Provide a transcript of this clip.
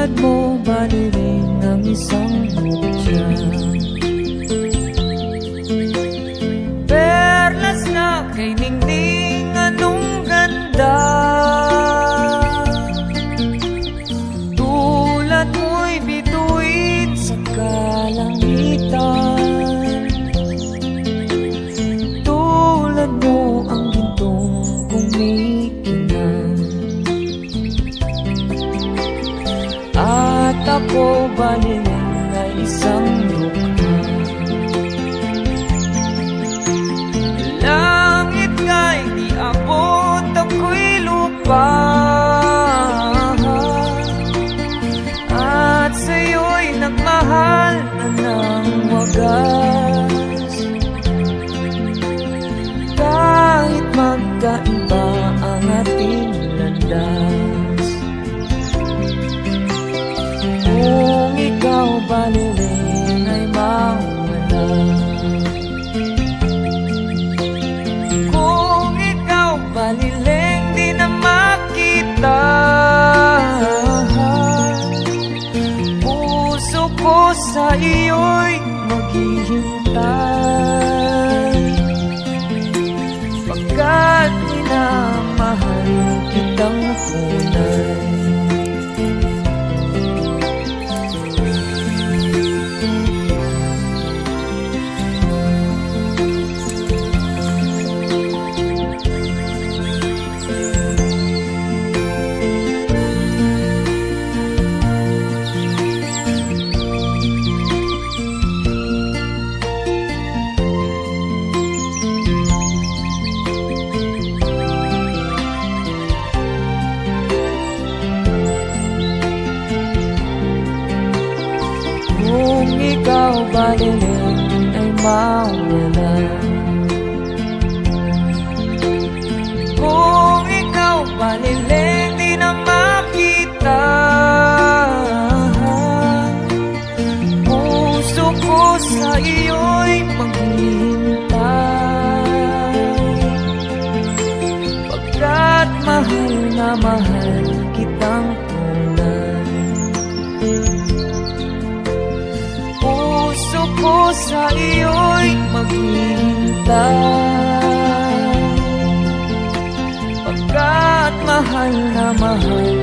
Tulad mo baliling ang isang mutya, perlas na kay ningning anong ganda. Tulad mo'y bituin sa kalangitan, tulad mo ang gintong kumikinang. At ako baliling ay isang lukha, langit nga'y di abot, ako'y lupa. At sa'yo'y nagmahal na ng wagas, kahit magkaiba ang ating landas. Kung ikaw baliling ay mawala, kung ikaw baliling di na makita, puso ko sa iyo'y maghihintay, pagkat minamahal kitang tunay. Kung ikaw baliling ay mawala, kung ikaw baliling di na makita, puso ko sa iyo'y maghihintay, pagkat mahal na mahal kitang tunay. Puso ko sa iyo'y maghihintay, pagkat mahal na mahal